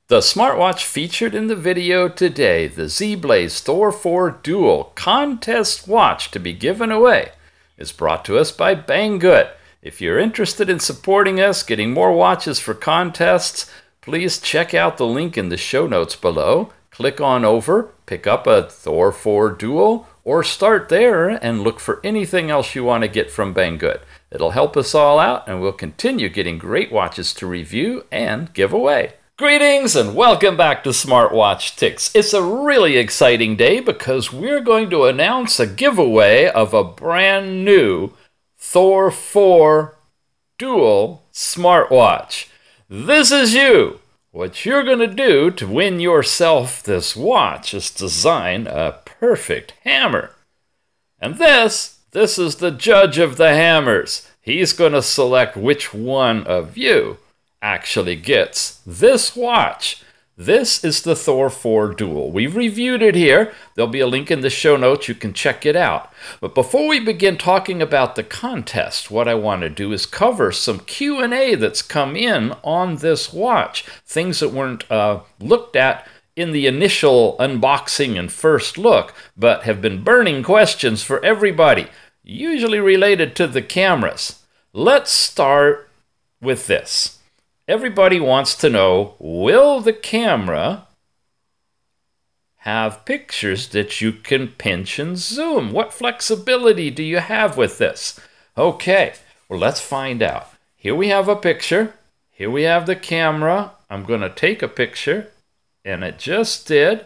The smartwatch featured in the video today, the ZEBLAZE THOR 4 Dual Contest Watch to be given away, is brought to us by Banggood. If you're interested in supporting us, getting more watches for contests, please check out the link in the show notes below. Click on over, pick up a Thor 4 Dual, or start there and look for anything else you want to get from Banggood. It'll help us all out, and we'll continue getting great watches to review and give away. Greetings and welcome back to Smartwatch Ticks. It's a really exciting day because we're going to announce a giveaway of a brand new Thor 4 Dual smartwatch. This is you. What you're going to do to win yourself this watch is design a perfect hammer. And this is the judge of the hammers. He's going to select which one of you actually gets this watch. This is the Thor 4 Dual. We've reviewed it here. There'll be a link in the show notes. You can check it out. But before we begin talking about the contest, what I want to do is cover some Q&A that's come in on this watch. Things that weren't looked at in the initial unboxing and first look, but have been burning questions for everybody, usually related to the cameras. Let's start with this. Everybody wants to know, will the camera have pictures that you can pinch and zoom? What flexibility do you have with this? Okay, well, let's find out. Here we have a picture. Here we have the camera. I'm going to take a picture, and it just did.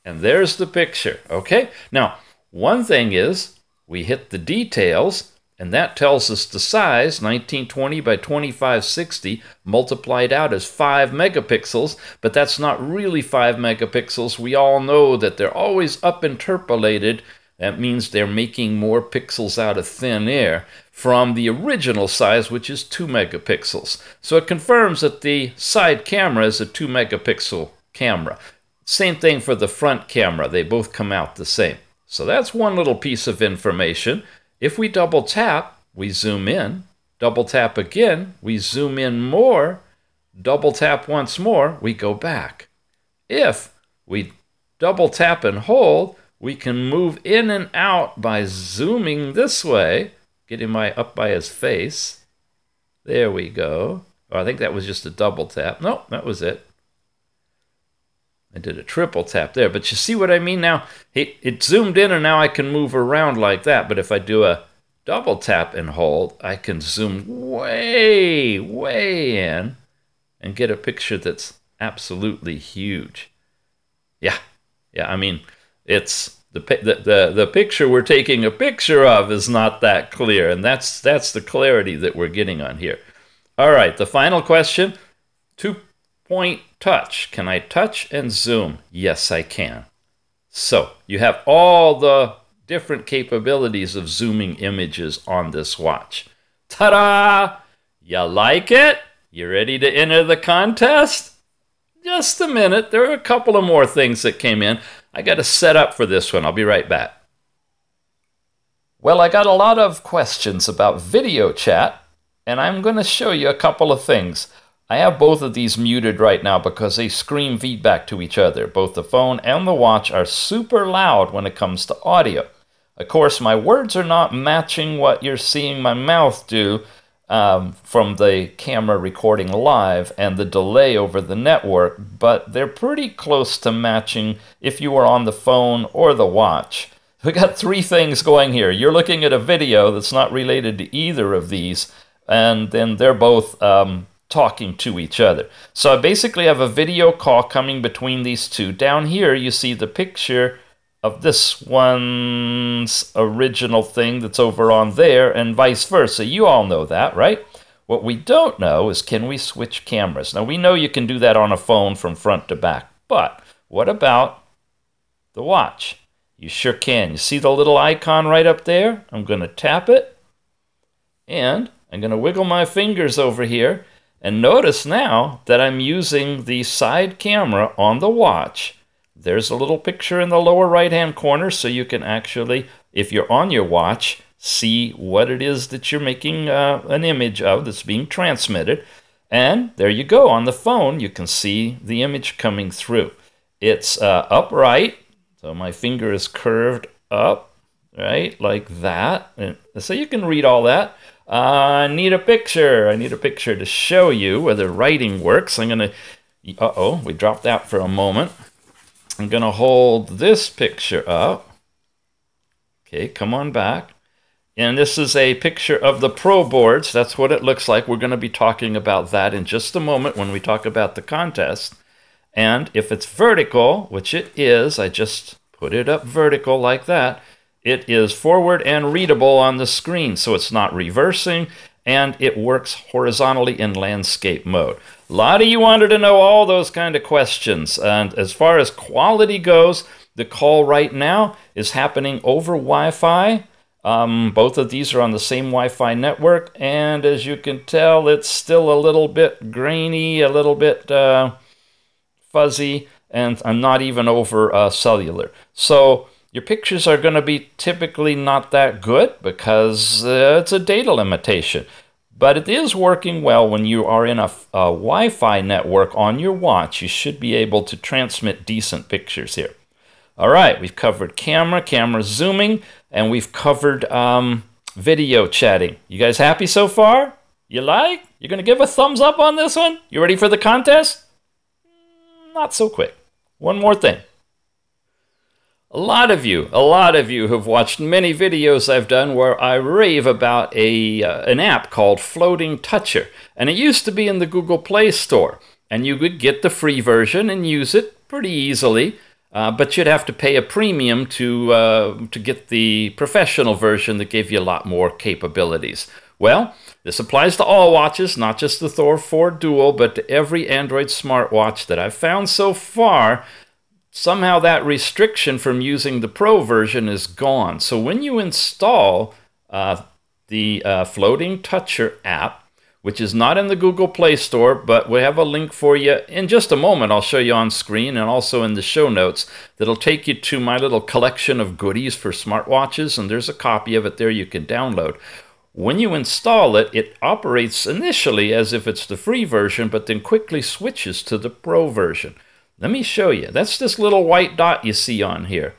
And there's the picture, okay? Now, one thing is, we hit the details, and that tells us the size, 1920 by 2560, multiplied out as 5 megapixels, but that's not really 5 megapixels. We all know that they're always up interpolated. That means they're making more pixels out of thin air from the original size, which is 2 megapixels. So it confirms that the side camera is a 2 megapixel camera. Same thing for the front camera. They both come out the same. So that's one little piece of information. If we double tap, we zoom in. Double tap again, we zoom in more. Double tap once more, we go back. If we double tap and hold, we can move in and out by zooming this way, getting up by his face. There we go. Oh, I think that was just a double tap. Nope, that was it. I did a triple tap there, but you see what I mean now? It zoomed in, and now I can move around like that. But if I do a double tap and hold, I can zoom way, way in and get a picture that's absolutely huge. Yeah, I mean, it's the picture we're taking a picture of is not that clear, and that's the clarity that we're getting on here. All right, the final question, 2-point touch. Can I touch and zoom? Yes, I can. So you have all the different capabilities of zooming images on this watch. Ta-da! You like it? You ready to enter the contest? Just a minute. There are a couple of more things that came in. I got to set up for this one. I'll be right back. Well, I got a lot of questions about video chat, and I'm going to show you a couple of things. I have both of these muted right now because they scream feedback to each other. Both the phone and the watch are super loud when it comes to audio. Of course, my words are not matching what you're seeing my mouth do from the camera recording live and the delay over the network, but they're pretty close to matching if you were on the phone or the watch. We got 3 things going here. You're looking at a video that's not related to either of these, and then they're both talking to each other. So I basically have a video call coming between these two. Down here you see the picture of this one's original thing that's over on there, and vice versa. You all know that, right? What we don't know is, can we switch cameras? Now we know you can do that on a phone from front to back, but what about the watch? You sure can. You see the little icon right up there? I'm going to tap it, and I'm going to wiggle my fingers over here. And notice now that I'm using the side camera on the watch. There's a little picture in the lower right-hand corner, so you can actually, if you're on your watch, see what it is that you're making an image of that's being transmitted. And there you go. On the phone, you can see the image coming through. It's upright, so my finger is curved up, right, like that. And so you can read all that. I need a picture. I need a picture to show you whether writing works. I'm going to, uh-oh, we dropped that for a moment. I'm going to hold this picture up. Okay, come on back. And this is a picture of the Pro boards. That's what it looks like. We're going to be talking about that in just a moment when we talk about the contest. And if it's vertical, which it is, I just put it up vertical like that, it is forward and readable on the screen, so it's not reversing, and it works horizontally in landscape mode. A lot of you wanted to know all those kind of questions. And as far as quality goes, the call right now is happening over Wi-Fi. Both of these are on the same Wi-Fi network, and as you can tell, it's still a little bit grainy, a little bit fuzzy, and I'm not even over cellular. So your pictures are going to be typically not that good because it's a data limitation. But it is working well when you are in a Wi-Fi network on your watch. You should be able to transmit decent pictures here. All right, we've covered camera zooming, and we've covered video chatting. You guys happy so far? You like? You're going to give a thumbs up on this one? You ready for the contest? Not so quick. One more thing. A lot of you have watched many videos I've done where I rave about an app called Floating Toucher. And it used to be in the Google Play Store. And you could get the free version and use it pretty easily. But you'd have to pay a premium to get the professional version that gave you a lot more capabilities. Well, this applies to all watches, not just the Thor 4 Dual, but to every Android smartwatch that I've found so far. Somehow that restriction from using the Pro version is gone. So when you install the Floating Toucher app, which is not in the Google Play Store, but we have a link for you in just a moment. I'll show you on screen and also in the show notes that'll take you to my little collection of goodies for smartwatches, and there's a copy of it there you can download. When you install it, it operates initially as if it's the free version, but then quickly switches to the Pro version. Let me show you. That's this little white dot you see on here.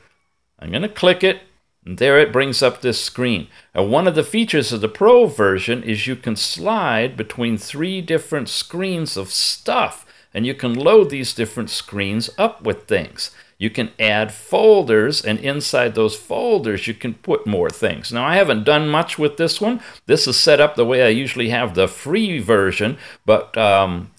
I'm going to click it. And there it brings up this screen. Now, one of the features of the Pro version is you can slide between 3 different screens of stuff, and you can load these different screens up with things. You can add folders, and inside those folders you can put more things. Now, I haven't done much with this one. This is set up the way I usually have the free version, but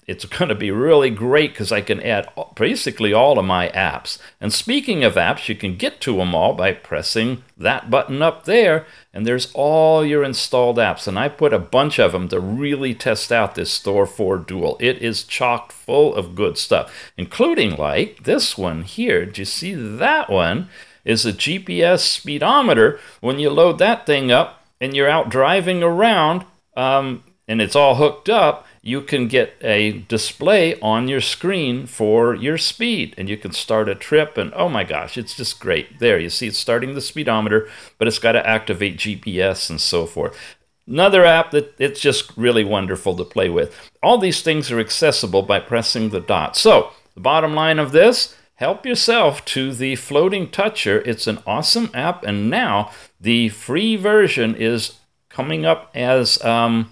it's going to be really great because I can add basically all of my apps. And speaking of apps, you can get to them all by pressing that button up there, and there's all your installed apps. And I put a bunch of them to really test out this Thor 4 Dual. It is chock full of good stuff, including like this one here. Did you see that one? Is a GPS speedometer. When you load that thing up and you're out driving around and it's all hooked up, you can get a display on your screen for your speed, and you can start a trip, and oh my gosh, it's just great. There, you see it's starting the speedometer, but it's got to activate GPS and so forth. Another app that it's just really wonderful to play with. All these things are accessible by pressing the dot. So the bottom line of this, help yourself to the Floating Toucher. It's an awesome app, and now the free version is coming up as a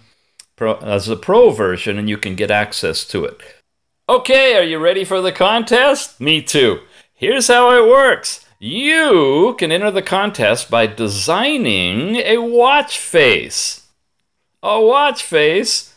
Pro version, and you can get access to it. Okay, are you ready for the contest? Me too. Here's how it works. You can enter the contest by designing a watch face. A watch face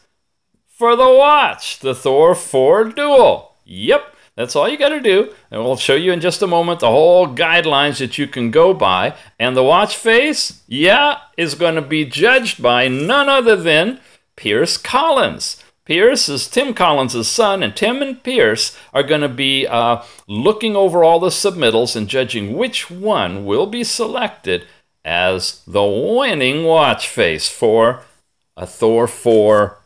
for the watch, the Thor 4 Dual. Yep, that's all you got to do. And we'll show you in just a moment the whole guidelines that you can go by. And the watch face, yeah, is going to be judged by none other than Pierce Collins. Pierce is Tim Collins' son, and Tim and Pierce are going to be looking over all the submittals and judging which one will be selected as the winning watch face for a Thor 4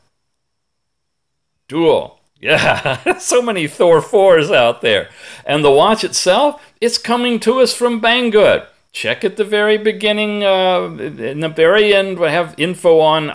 Dual. Yeah, so many Thor 4s out there. And the watch itself, it's coming to us from Banggood. check at the very beginning, in the very end, we have info on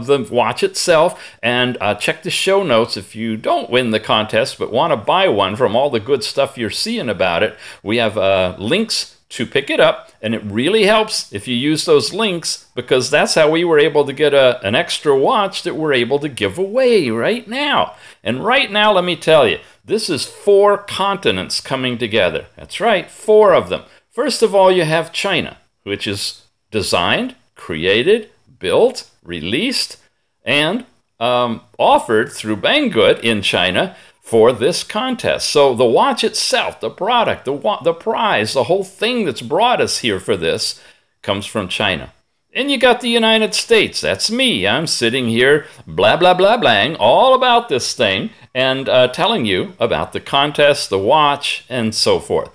the watch itself, and check the show notes if you don't win the contest but want to buy one from all the good stuff you're seeing about it. We have links to pick it up, and it really helps if you use those links, because that's how we were able to get an extra watch that we're able to give away right now. And right now, let me tell you, this is 4 continents coming together. That's right, 4 of them. First of all, you have China, which is designed, created, built, released, and offered through Banggood in China for this contest. So the watch itself, the product, the prize, the whole thing that's brought us here for this comes from China. And you got the United States. That's me. I'm sitting here, blah, blah, blah, blang, all about this thing, and telling you about the contest, the watch, and so forth.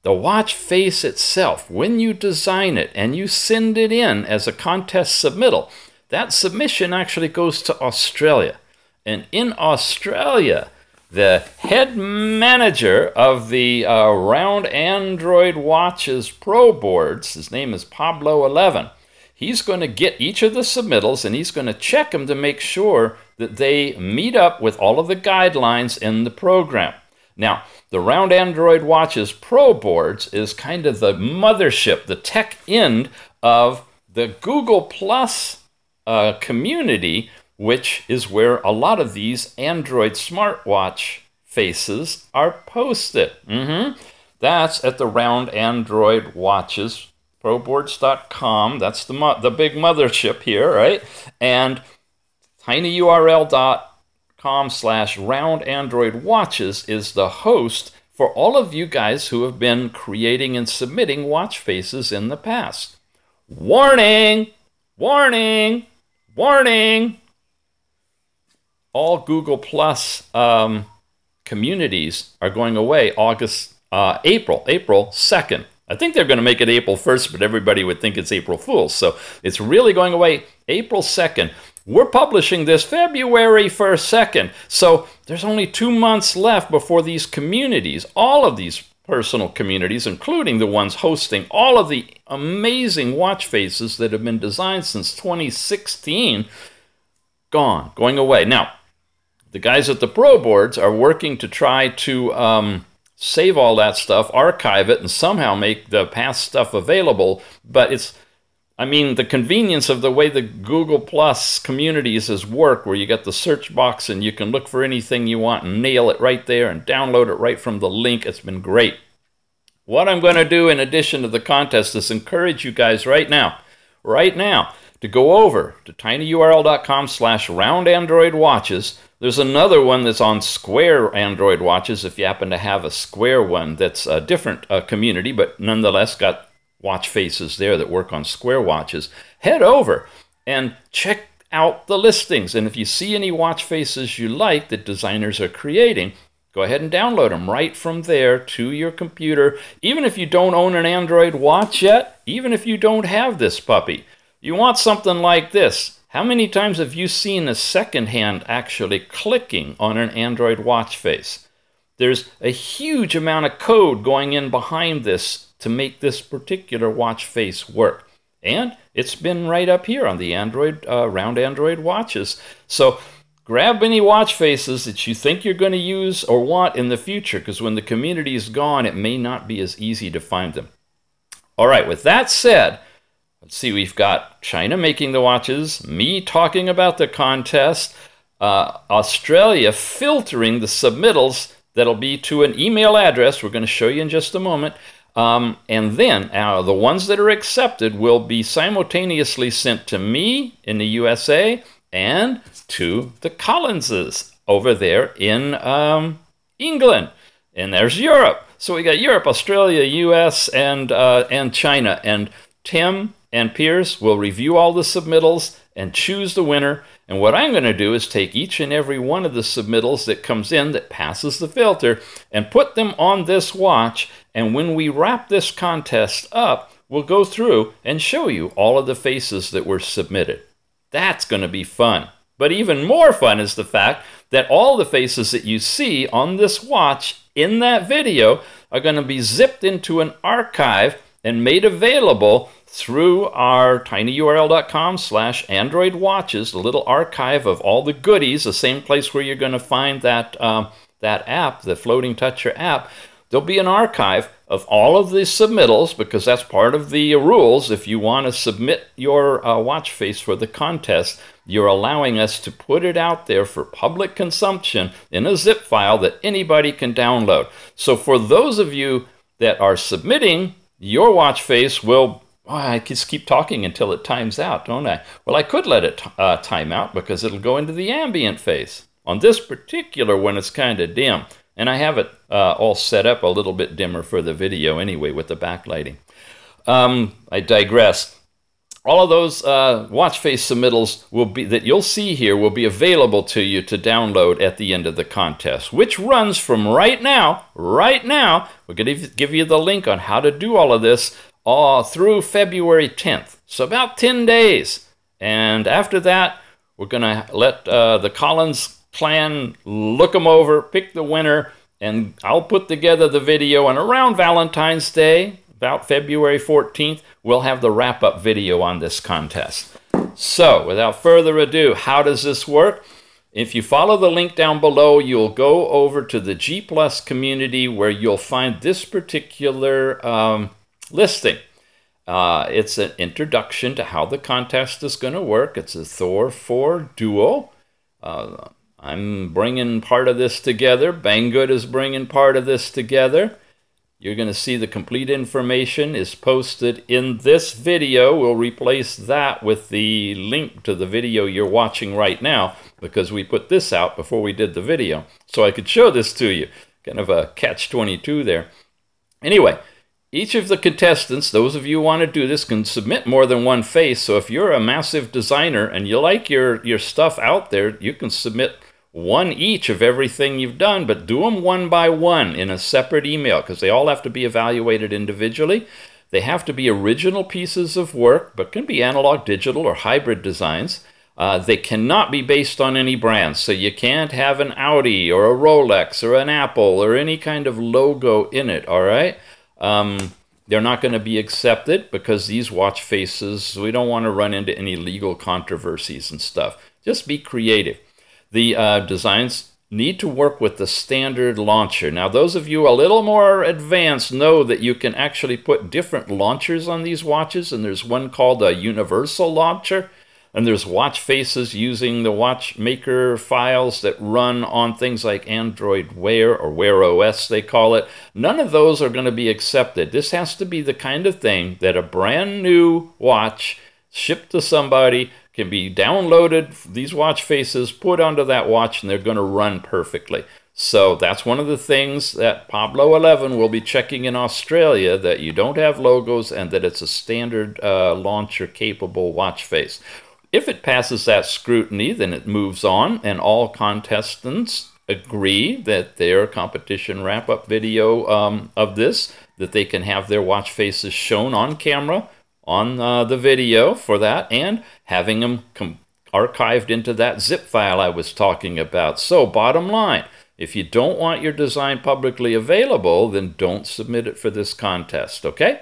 The watch face itself, when you design it and you send it in as a contest submittal, that submission actually goes to Australia. And in Australia, the head manager of the Round Android Watches Pro boards, his name is Pablo11, he's going to get each of the submittals and he's going to check them to make sure that they meet up with all of the guidelines in the program. Now, the Round Android Watches Pro boards is kind of the mothership, the tech end of the Google Plus community, which is where a lot of these Android smartwatch faces are posted. That's at the Round Android Watches, proboards.com. That's the big mothership here, right? And tinyurl.com/roundandroidwatches is the host for all of you guys who have been creating and submitting watch faces in the past. Warning! Warning! Warning! All Google Plus communities are going away April 2nd. I think they're going to make it April 1st, but everybody would think it's April Fool's. So it's really going away April 2nd. We're publishing this February 2nd. So there's only 2 months left before these communities, all of these personal communities, including the ones hosting all of the amazing watch faces that have been designed since 2016, going away. Now, the guys at the Pro boards are working to try to save all that stuff, archive it, and somehow make the past stuff available. But it's, I mean, the convenience of the way the Google Plus communities has worked, where you got the search box and you can look for anything you want and nail it right there and download it right from the link. It's been great. What I'm going to do in addition to the contest is encourage you guys right now, to go over to tinyurl.com/roundandroidwatches. There's another one that's on Square Android watches if you happen to have a Square one that's a different community, but nonetheless got watch faces there that work on Square watches. Head over and check out the listings. And if you see any watch faces you like that designers are creating, go ahead and download them right from there to your computer. Even if you don't own an Android watch yet, even if you don't have this puppy, you want something like this. How many times have you seen a second hand actually clicking on an Android watch face? There's a huge amount of code going in behind this to make this particular watch face work. And it's been right up here on the Android Round Android watches. So grab any watch faces that you think you're going to use or want in the future, because when the community is gone, it may not be as easy to find them. All right, with that said, let's see, we've got China making the watches, me talking about the contest, Australia filtering the submittals that'll be to an email address we're going to show you in just a moment. And then the ones that are accepted will be simultaneously sent to me in the USA and to the Collinses over there in England. And there's Europe. So we got Europe, Australia, US, and China. And Tim and Piers will review all the submittals and choose the winner. And what I'm going to do is take each and every one of the submittals that comes in that passes the filter and put them on this watch. And when we wrap this contest up, we'll go through and show you all of the faces that were submitted. That's going to be fun. But even more fun is the fact that all the faces that you see on this watch in that video are going to be zipped into an archive and made available through our tinyurl.com/Android watches, the little archive of all the goodies, the same place where you're going to find that, that app, the Floating Toucher app. There'll be an archive of all of the submittals, because that's part of the rules. If you want to submit your watch face for the contest, you're allowing us to put it out there for public consumption in a zip file that anybody can download. So for those of you that are submitting, your watch face will... Oh, I just keep talking until it times out, don't I? Well, I could let it time out, because it'll go into the ambient phase. On this particular one, it's kind of dim. And I have it all set up a little bit dimmer for the video anyway with the backlighting. I digress. All of those watch face submittals will be, that you'll see here, will be available to you to download at the end of the contest, which runs from right now. We're going to give you the link on how to do all of this through February 10th. So about 10 days. And after that, we're going to let the Collins clan look them over, pick the winner, and I'll put together the video. And around Valentine's Day, about February 14th, we'll have the wrap-up video on this contest. So, without further ado, how does this work? If you follow the link down below, you'll go over to the G+ community, where you'll find this particular listing. It's an introduction to how the contest is going to work. It's a Thor 4 Duo. I'm bringing part of this together. Banggood is bringing part of this together. You're going to see the complete information is posted in this video. We'll replace that with the link to the video you're watching right now, because we put this out before we did the video. So I could show this to you. Kind of a catch-22 there. Anyway, each of the contestants, those of you who want to do this, can submit more than one face. So if you're a massive designer and you like your stuff out there, you can submit one each of everything you've done, but do them one by one in a separate email, because they all have to be evaluated individually. They have to be original pieces of work, but can be analog, digital, or hybrid designs. They cannot be based on any brands, so you can't have an Audi or a Rolex or an Apple or any kind of logo in it, all right? They're not going to be accepted, because these watch faces, we don't want to run into any legal controversies and stuff. Just be creative. The designs need to work with the standard launcher. Now, those of you a little more advanced know that you can actually put different launchers on these watches, and there's one called a universal launcher, and there's watch faces using the watchmaker files that run on things like Android Wear, or Wear OS they call it. None of those are going to be accepted. This has to be the kind of thing that a brand new watch shipped to somebody can be downloaded, these watch faces, put onto that watch, and they're going to run perfectly. So that's one of the things that Pablo 11 will be checking in Australia, that you don't have logos and that it's a standard launcher capable watch face. If it passes that scrutiny, then it moves on, and all contestants agree that their competition wrap-up video of this, that they can have their watch faces shown on camera on the video for that, and having them archived into that zip file I was talking about. So bottom line, if you don't want your design publicly available, then don't submit it for this contest, okay?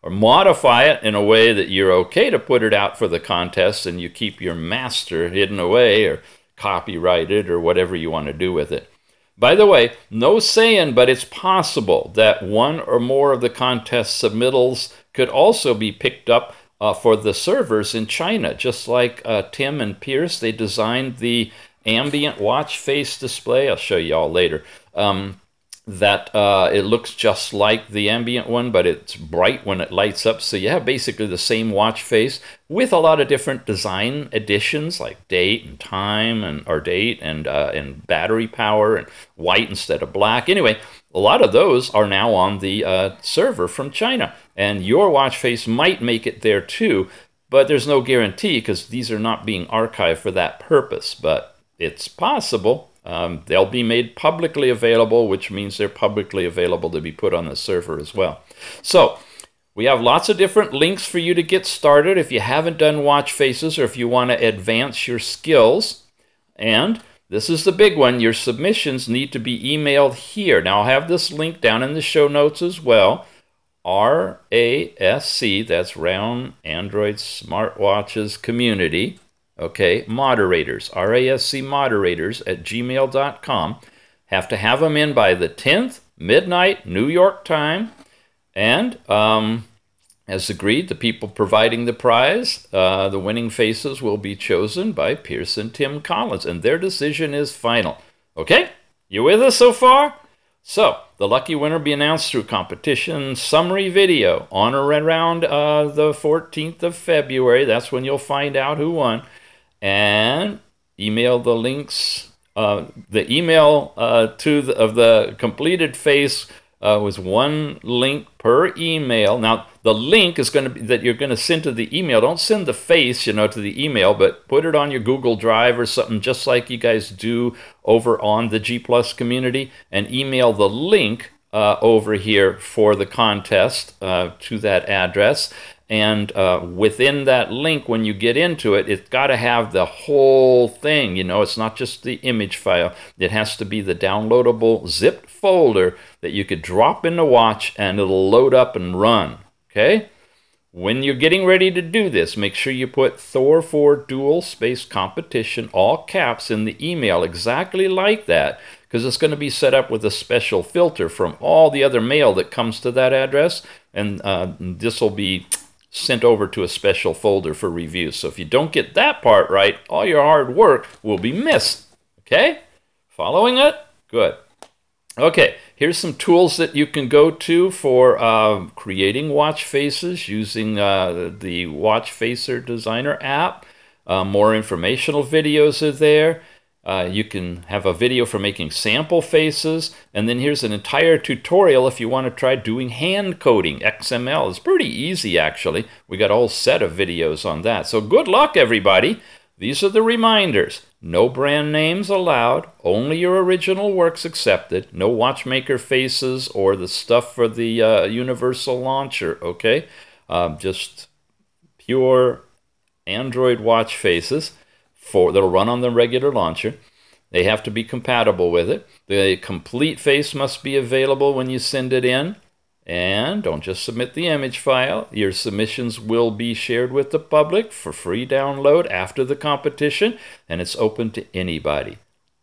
Or modify it in a way that you're okay to put it out for the contest, and you keep your master hidden away or copyrighted or whatever you want to do with it. By the way, no saying, but it's possible that one or more of the contest submittals could also be picked up for the servers in China. Just like Tim and Pierce, they designed the ambient watch face display. I'll show you all later. It looks just like the ambient one, but it's bright when it lights up. So you have basically the same watch face with a lot of different design additions, like date and time, and battery power, and white instead of black. Anyway, a lot of those are now on the server from China, and your watch face might make it there too, but there's no guarantee, because these are not being archived for that purpose. But it's possible. They'll be made publicly available, which means they're publicly available to be put on the server as well. So we have lots of different links for you to get started if you haven't done watch faces, or if you want to advance your skills. And this is the big one. Your submissions need to be emailed here. Now, I'll have this link down in the show notes as well. RASC, that's Round Android Smartwatches Community, okay, moderators, RASC moderators at gmail.com. Have to have them in by the 10th, midnight, New York time. And as agreed, the people providing the prize, the winning faces will be chosen by Pierce and Tim Collins, and their decision is final. Okay? You with us so far? So, the lucky winner will be announced through competition summary video on or around the 14th of February. That's when you'll find out who won. And email the links. The email of the completed face was one link per email. Now, the link is going to be that you're going to send to the email. Don't send the face, to the email, but put it on your Google Drive or something, just like you guys do over on the G Plus community, and email the link over here for the contest to that address. And within that link, when you get into it, it's got to have the whole thing. It's not just the image file. It has to be the downloadable zipped folder that you could drop in the watch and it'll load up and run. Okay? When you're getting ready to do this, make sure you put Thor 4 dual space competition, all caps, in the email, exactly like that, because it's going to be set up with a special filter from all the other mail that comes to that address, and this will be sent over to a special folder for review. So if you don't get that part right, all your hard work will be missed. Okay? Following it? Good. Okay, here's some tools that you can go to for creating watch faces using the Watch Facer Designer app. More informational videos are there. You can have a video for making sample faces, and then here's an entire tutorial if you want to try doing hand coding XML. It's pretty easy, actually. We got a whole set of videos on that. So good luck, everybody. These are the reminders. No brand names allowed. Only your original works accepted. No watchmaker faces or the stuff for the universal launcher, okay? Just pure Android watch faces that'll run on the regular launcher. They have to be compatible with it. The complete face must be available when you send it in. And don't just submit the image file. Your submissions will be shared with the public for free download after the competition, and it's open to anybody.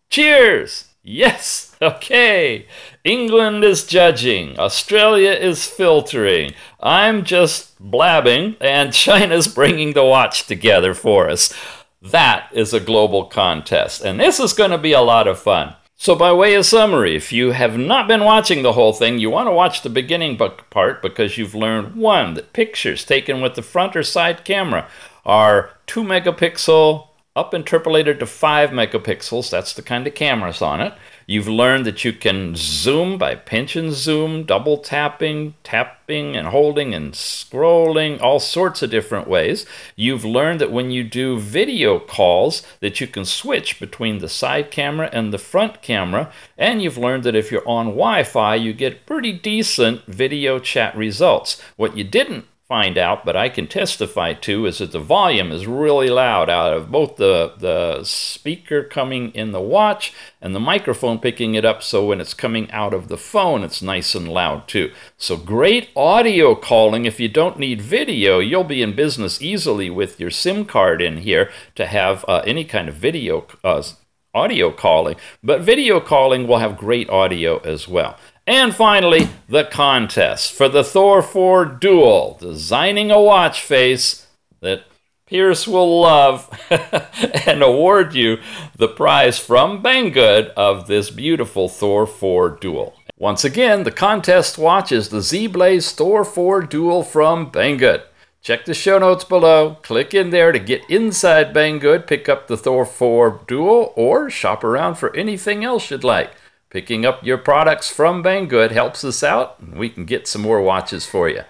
Cheers! Yes! Okay. England is judging. Australia is filtering. I'm just blabbing, and China's bringing the watch together for us. That is a global contest, and this is going to be a lot of fun. So by way of summary, if you have not been watching the whole thing, you want to watch the beginning part because you've learned, one, that pictures taken with the front or side camera are 2 megapixel up interpolated to 5 megapixels. That's the kind of cameras on it. You've learned that you can zoom by pinch and zoom, double tapping, tapping and holding and scrolling, all sorts of different ways. You've learned that when you do video calls that you can switch between the side camera and the front camera. And you've learned that if you're on Wi-Fi, you get pretty decent video chat results. What you didn't find out, but I can testify to, is that the volume is really loud out of both the speaker coming in the watch and the microphone picking it up, so when it's coming out of the phone, it's nice and loud too. So great audio calling. If you don't need video, you'll be in business easily with your SIM card in here to have any kind of video audio calling. But video calling will have great audio as well. And finally, the contest for the Thor 4 Dual, designing a watch face that Pierce will love and award you the prize from Banggood of this beautiful Thor 4 Dual. Once again, the contest watch is the ZEBLAZE Thor 4 Dual from Banggood. Check the show notes below, click in there to get inside Banggood, pick up the Thor 4 Dual, or shop around for anything else you'd like. Picking up your products from Banggood helps us out, and we can get some more watches for you.